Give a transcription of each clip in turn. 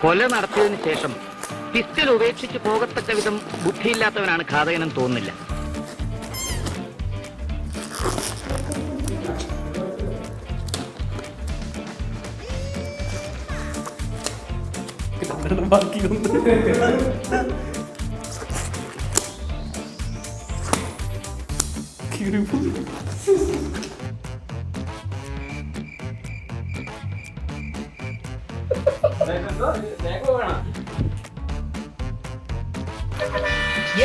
കൊല നടത്തിയതിനു ശേഷം പിസ്റ്റൽ ഉപേക്ഷിച്ച് പോകത്തക്ക വിധം ബുദ്ധിയില്ലാത്തവനാണ് ഘാതകനെന്ന് തോന്നുന്നില്ല.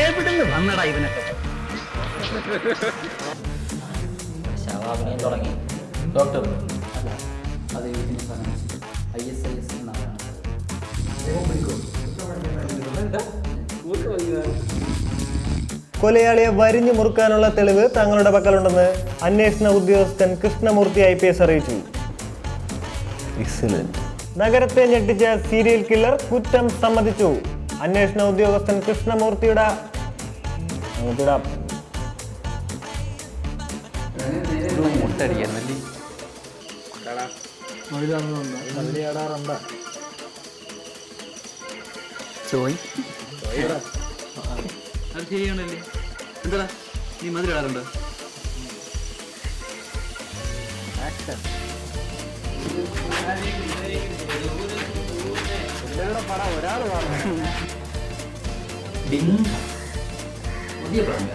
എവിടുന്ന് വന്നടാ ഇവനൊക്കെ? ശവാഭിനയം തുടങ്ങി. ഡോക്ടർ അല്ല, അത് ISIS എന്നാണ്. കൊലയാളിയെ വരിഞ്ഞു മുറുക്കാനുള്ള തെളിവ് തങ്ങളുടെ പക്കലുണ്ടെന്ന് അന്വേഷണ ഉദ്യോഗസ്ഥൻ കൃഷ്ണമൂർത്തി IPS അറിയിച്ചു. നഗരത്തെ ഞെട്ടിച്ച സീരിയൽ കില്ലർ കുറ്റം സമ്മതിച്ചു. അന്വേഷണ ഉദ്യോഗസ്ഥൻ കൃഷ്ണമൂർത്തിയുടെ ശരിയാണല്ലേ? എന്താ നീ മധുരിടാറുണ്ടോ? പുതിയ പ്രാങ്ക.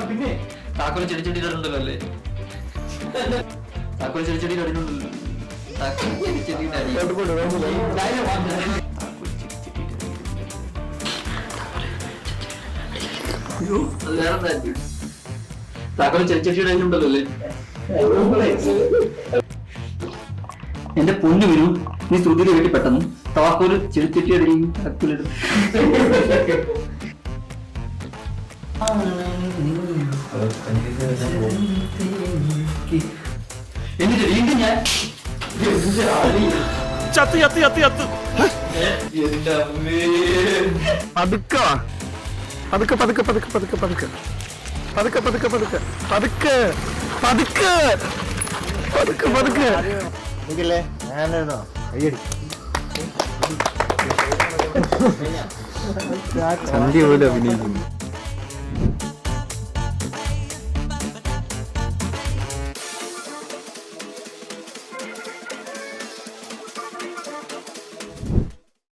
പിന്നെ താക്കോല് ചെടിച്ചെടിയിലുണ്ടല്ലോ അല്ലേ? താക്കോല് ചെടിച്ചെടിയിലുണ്ടല്ലോ. താക്കോല് ചെടിച്ചെടിയുടെ ഉണ്ടല്ലോ അല്ലേ? എന്റെ പൊന്നു വരൂ, നീ ശ്രുതിയിൽ വേണ്ടി പെട്ടെന്ന് താക്കോല് ചെടിച്ചെടിയുടെ താക്കോലിടും. എന്നിട്ട് വീണ്ടും ഞാൻ സന്ധ്യ പോലെ അഭിനയിക്കുന്നു.